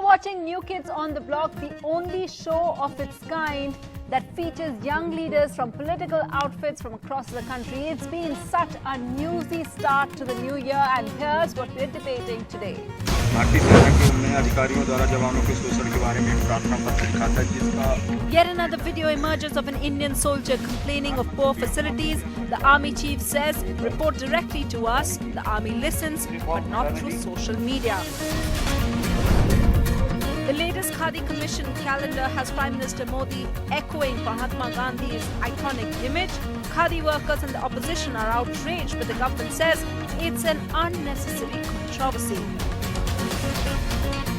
watching New Kids on the Block, the only show of its kind that features young leaders from political outfits from across the country. It's been such a newsy start to the new year, and here's what we're debating today. भारतीय सेना के उन्नत अधिकारियों द्वारा जवानों के शोषण के बारे में एक प्रार्थना पत्र लिखा था जिसका Yet another video emerges of an Indian soldier complaining of poor facilities. The army chief says, report directly to us. The army listens, but not through social media. The latest Khadi Commission calendar has Prime Minister Modi echoing Mahatma Gandhi's iconic image. Khadi workers and the opposition are outraged, but the government says it's an unnecessary controversy.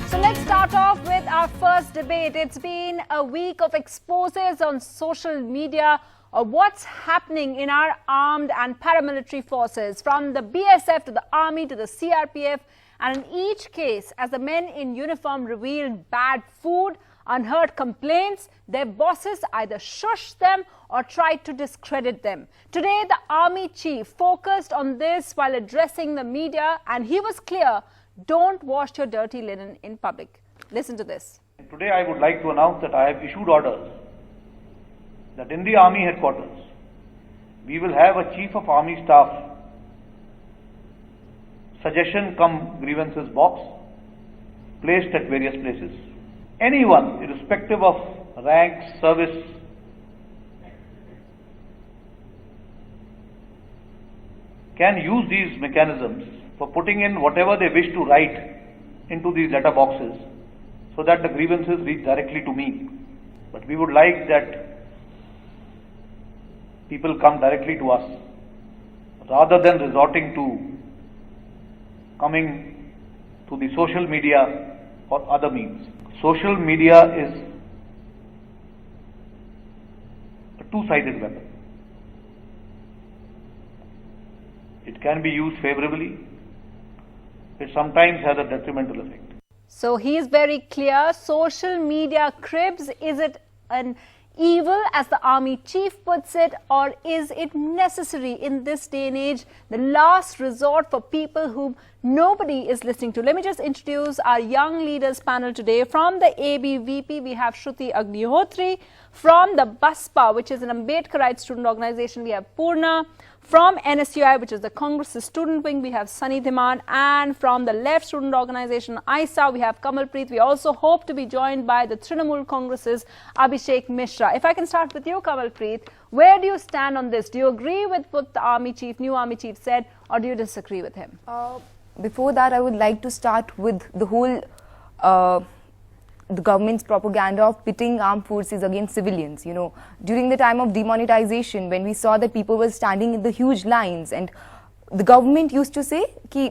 So let's start off with our first debate. It's been a week of exposes on social media of what's happening in our armed and paramilitary forces, from the BSF to the army to the CRPF. And in each case, as the men in uniform revealed bad food, unheard complaints, their bosses either shushed them or tried to discredit them. Today, the army chief focused on this while addressing the media, and he was clear: don't wash your dirty linen in public. Listen to this. Today, I would like to announce that I have issued orders that in the army headquarters, we will have a chief of army staff suggestion cum grievances box placed at various places. Anyone, irrespective of rank, service, can use these mechanisms for putting in whatever they wish to write into these letter boxes so that the grievances reach directly to me. But we would like that people come directly to us rather than resorting to coming to the social media or other means. Social media is a two-sided weapon. It can be used favorably. It sometimes has a detrimental effect. So he is very clear. Social media cribs, is it an evil, as the army chief puts it, or is it necessary in this day and age, the last resort for people whom nobody is listening to? Let me just introduce our young leaders panel today. From the ABVP, we have Shruti Agnihotri. From the BASPA, which is an Ambedkarite student organization, we have Purna. From NSUI, which is the Congress student wing, we have Sunny Dhiman. And from the left student organization, ISA, we have Kamalpreet. We also hope to be joined by the Trinamool Congress's Abhishek Mishra. If I can start with you, Kamalpreet, where do you stand on this? Do you agree with what the army chief, new army chief said, or do you disagree with him? Before that, I would like to start with the whole the government's propaganda of pitting armed forces against civilians. You know, during the time of demonetization, when we saw that people were standing in the huge lines, and the government used to say कि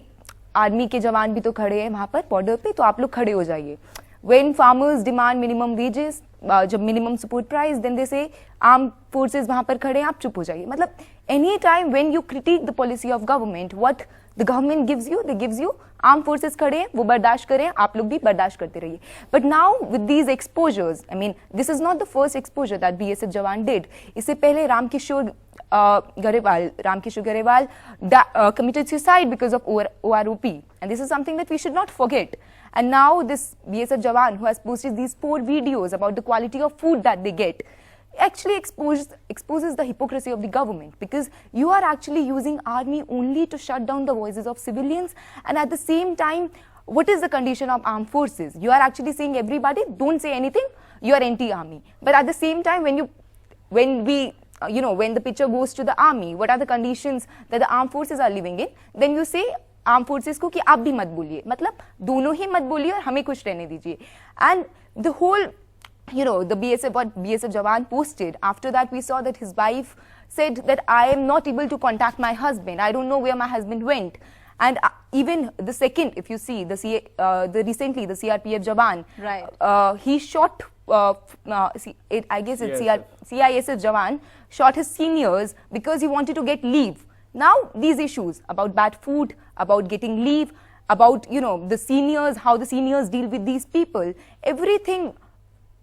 army के जवान भी तो खड़े हैं वहाँ पर border पे, तो आप लोग खड़े हो जाइए. When farmers demand minimum wages, जब minimum support price, then they say armed forces वहाँ पर खड़े हैं, आप चुप हो जाइए. मतलब any time when you critique the policy of government, what the government gives you, they gives you armed forces खड़े हैं, वो बर्दाश्त करें, आप लोग भी बर्दाश्त करते रहिए. But now with these exposures, I mean, this is not the first exposure that BSF जवान did. इससे पहले Ramkishore Garewal committed suicide because of OROP, and this is something that we should not forget. And now this BSF Jawan, who has posted these 4 videos about the quality of food that they get, actually exposes the hypocrisy of the government, because you are actually using army only to shut down the voices of civilians, and at the same time, what is the condition of armed forces? You are actually saying everybody, don't say anything, you are anti-army. But at the same time, when the picture goes to the army, what are the conditions that the armed forces are living in? Then you say armed forces को कि आप भी मत बोलिए, मतलब दोनों ही मत बोलिए और हमें कुछ रहने दीजिए. And the whole, the BSF Jawan posted, after that we saw that his wife said that I am not able to contact my husband, I don't know where my husband went. And even the second, if you see, recently the CRPF Jawan, right. He shot, I guess it's CISF Jawan, shot his seniors because he wanted to get leave. Now these issues about bad food, about getting leave, about, the seniors, how the seniors deal with these people, everything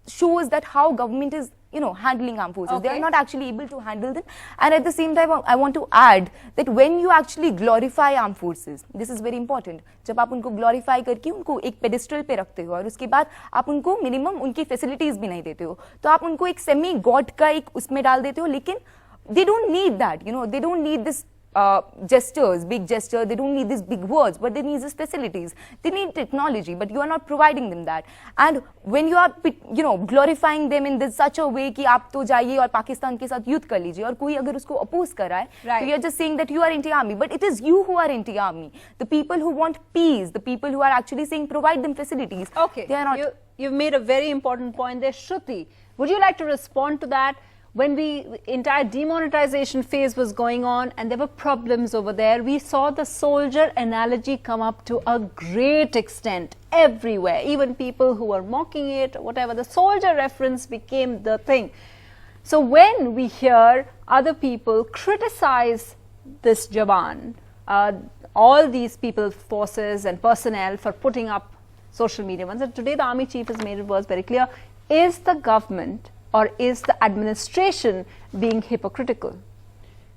shows that how government is handling armed forces. They Okay. are not actually able to handle them. And at the same time, I want to add that when you actually glorify armed forces, this is very important. जब आप उनको glorify करके उनको एक pedestal पे रखते हो और उसके बाद आप उनको minimum उनकी facilities भी नहीं देते हो, तो आप उनको एक semi god का एक उसमें डाल देते हो, लेकिन they don't need that, they don't need this gestures, big gesture, they don't need these big words, but they need these facilities. They need technology, but you are not providing them that. And when you are, glorifying them in this such a way कि आप तो जाइए और पाकिस्तान के साथ युद्ध कर लीजिए और कोई अगर उसको oppose कर रहा है, so you are just saying that you are anti-army, but it is you who are anti-army. The people who want peace, the people who are actually saying provide them facilities. Okay, they are not. You've made a very important point there, Shruti. Would you like to respond to that? When entire demonetization phase was going on and there were problems over there, we saw the soldier analogy come up to a great extent everywhere. Even people who were mocking it, whatever, the soldier reference became the thing. So when we hear other people criticize this Jawan, all these people, forces and personnel for putting up social media ones, and today the army chief has made it was very clear, is the government or is the administration being hypocritical?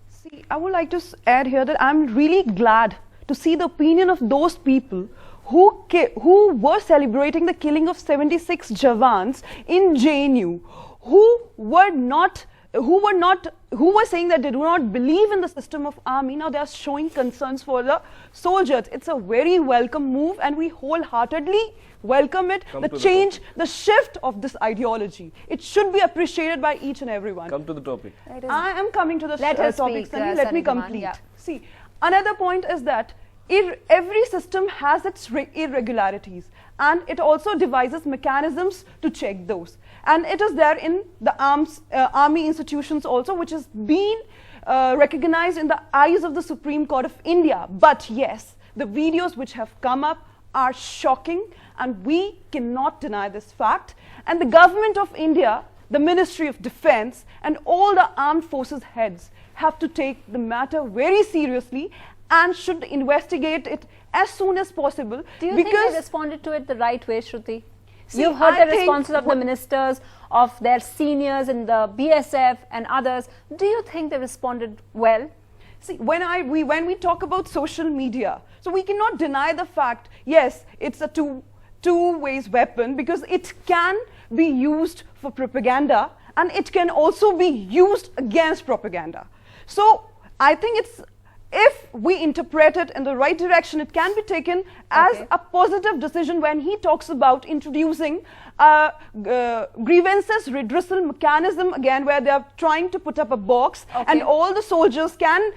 See, I would like to add here that I'm really glad to see the opinion of those people who were celebrating the killing of 76 Jawans in JNU, who were saying that they do not believe in the system of army. Now they are showing concerns for the soldiers. It's a very welcome move and we wholeheartedly welcome it. The change, the shift of this ideology. It should be appreciated by each and everyone. Come to the topic. I am coming to the topic, Sunny. Let me complete. Yeah. See, another point is that every system has its irregularities and it also devises mechanisms to check those. And it is there in the army institutions also, which has been recognized in the eyes of the Supreme Court of India. But yes, the videos which have come up are shocking and we cannot deny this fact. And the government of India, the Ministry of Defense and all the armed forces heads have to take the matter very seriously and should investigate it as soon as possible. Do you think they responded to it the right way, Shruti? You've heard the responses of the ministers, of their seniors in the BSF and others. Do you think they responded well? See, when we talk about social media, so we cannot deny the fact, yes, it's a two-ways weapon because it can be used for propaganda and it can also be used against propaganda. So I think if we interpret it in the right direction, it can be taken as a positive decision when he talks about introducing a grievances redressal mechanism again, where they are trying to put up a box and all the soldiers can,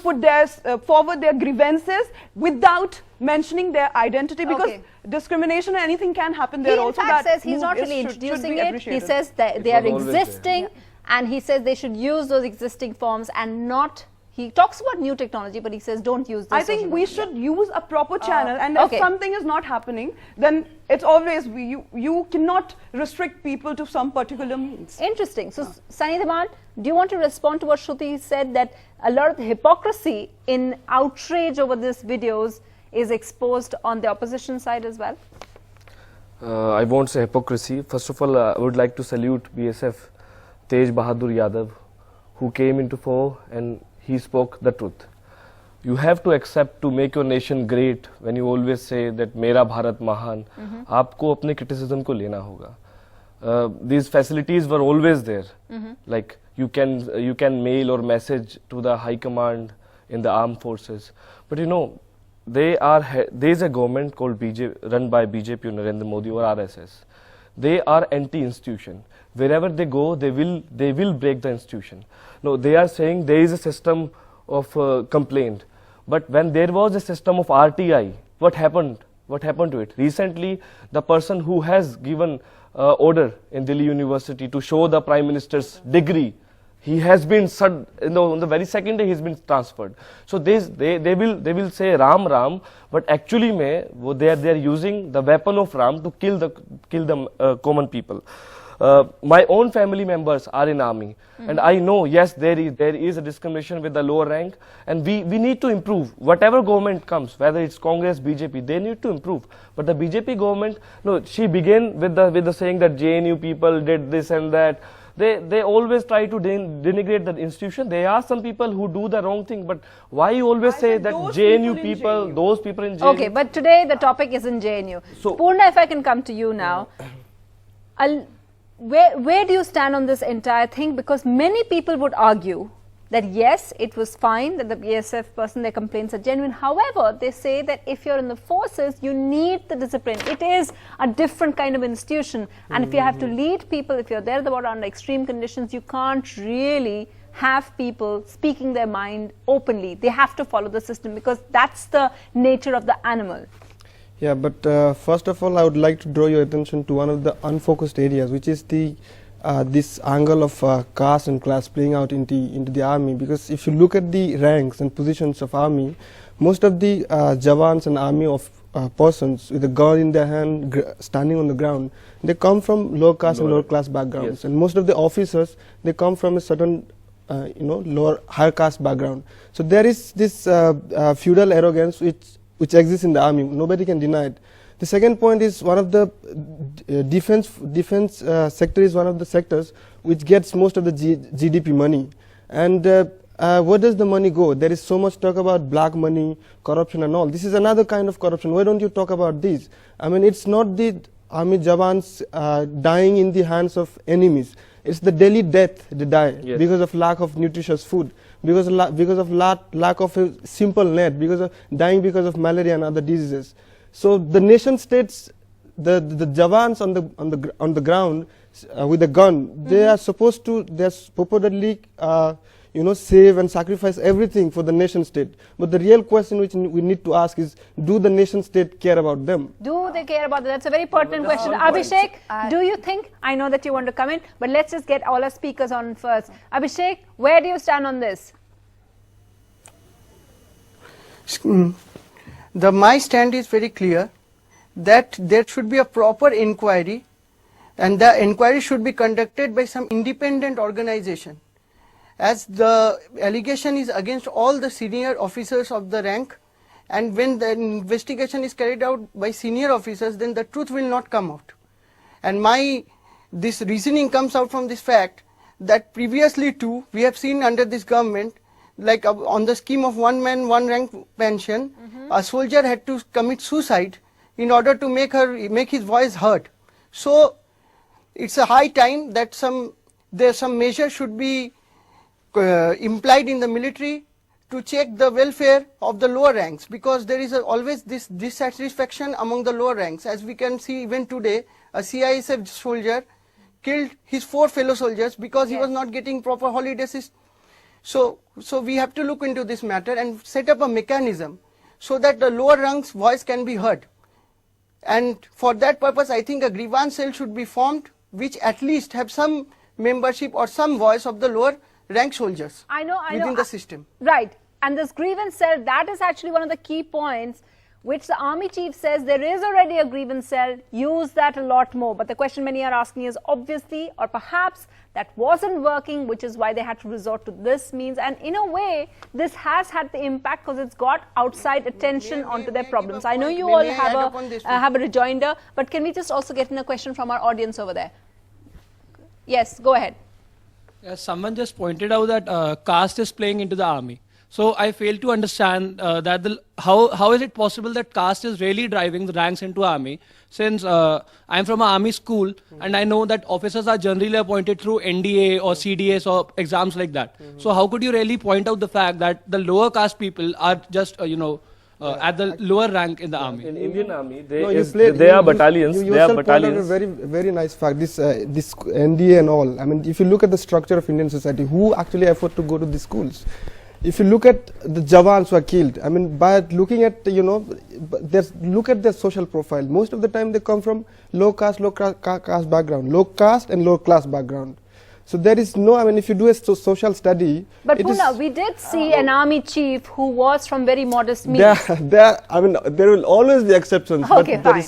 put their forward their grievances without mentioning their identity, because discrimination and anything can happen there also. He in fact says he's not really introducing it. He says that they are existing and he says they should use those existing forms and not. He talks about new technology, but he says don't use this. I think we should use a proper channel, and if something is not happening, then it's always you cannot restrict people to some particular means. Interesting. So, Sunny Dhiman, do you want to respond to what Shruti said, that a lot of the hypocrisy in outrage over these videos is exposed on the opposition side as well? I won't say hypocrisy. First of all, I would like to salute BSF Tej Bahadur Yadav, who came into fore and he spoke the truth. You have to accept to make your nation great when you always say that Mera Bharat Mahan. आपको अपने criticism को लेना होगा. These facilities were always there. Like you can mail or message to the high command in the armed forces. But there is a government called run by BJP or Narendra Modi or RSS. They are anti-institution. Wherever they go, they will break the institution. No, they are saying there is a system of complaint. But when there was a system of RTI, what happened? What happened to it? Recently, the person who has given order in Delhi University to show the Prime Minister's degree, he has been, on the very second day, he's been transferred. So they will say Ram Ram, but actually they are using the weapon of Ram to kill the common people. My own family members are in army, and I know, yes, there is a discrimination with the lower rank, and we need to improve. Whatever government comes, whether it's Congress, BJP, they need to improve. But the BJP government, she began with the saying that JNU people did this and that. they always try to denigrate the institution. There are some people who do the wrong thing, but why you always say that JNU people, those people in JNU? Okay, but today the topic is in JNU. So, Poorna, if I can come to you now, where do you stand on this entire thing? Because many people would argue that yes, it was fine that the BSF person, their complaints are genuine. However, they say that if you're in the forces, you need the discipline. It is a different kind of institution. And if you have to lead people, if you're there under extreme conditions, you can't really have people speaking their mind openly. They have to follow the system because that's the nature of the animal. Yeah, but first of all, I would like to draw your attention to one of the unfocused areas, which is the this angle of caste and class playing out into the army. Because if you look at the ranks and positions of army, most of the Jawans and army of persons with a gun in their hand standing on the ground, they come from lower caste and lower class backgrounds. Yes. And most of the officers, they come from a certain lower higher caste background. So there is this feudal arrogance which exists in the army. Nobody can deny it. The second point is one of the defense sector is one of the sectors which gets most of the GDP money. And where does the money go? There is so much talk about black money, corruption and all. This is another kind of corruption. Why don't you talk about this? I mean, it's not the army Jawans dying in the hands of enemies. It's the daily death they die because of lack of nutritious food, because of lack of a simple net, because of dying because of malaria and other diseases. So the nation states, the Jawans on the ground with a gun, they are supposed to, they're purportedly save and sacrifice everything for the nation state. But the real question which we need to ask is, do the nation state care about them? Do they care about them? That's a very pertinent question. Abhishek, do you think, I know that you want to come in, but let's just get all our speakers on first. Abhishek, where do you stand on this? My stand is very clear that there should be a proper inquiry, and the inquiry should be conducted by some independent organization. As the allegation is against all the senior officers of the rank, and when the investigation is carried out by senior officers, then the truth will not come out. And this reasoning comes out from this fact that previously too, we have seen under this government, like on the scheme of one man, one rank pension, a soldier had to commit suicide in order to make his voice heard. So it's a high time that some measure should be implied in the military to check the welfare of the lower ranks, because there is always this dissatisfaction among the lower ranks. As we can see even today, a CISF soldier killed his 4 fellow soldiers because he was not getting proper holidays. So we have to look into this matter and set up a mechanism so that the lower ranks' voice can be heard. And for that purpose, I think a grievance cell should be formed, which at least have some membership or some voice of the lower rank soldiers within the system. Right. And this grievance cell, that is actually one of the key points which the army chief says there is already a grievance cell, use that a lot more. But the question many are asking is obviously, or perhaps that wasn't working, which is why they had to resort to this means. And in a way, this has had the impact because it's got outside attention onto their problems. I know you all have a rejoinder, but can we just also get in a question from our audience over there? Yes, go ahead. Yes, someone just pointed out that caste is playing into the army. So I fail to understand how is it possible that caste is really driving the ranks into army, since I'm from an army school and I know that officers are generally appointed through NDA or CDS or exams like that. So how could you really point out the fact that the lower caste people are just at the lower rank in the army? In Indian army, there are battalions. You yourself pointed out a very nice fact. This NDA and all. I mean, if you look at the structure of Indian society, who actually afford to go to these schools? If you look at the Jawans who are killed, I mean, by looking at, look at their social profile. Most of the time they come from low caste background, low caste and low class background. So there is no, I mean, if you do a social study. But Poorna, we did see an army chief who was from very modest means. I mean, there will always be exceptions. Okay, fine.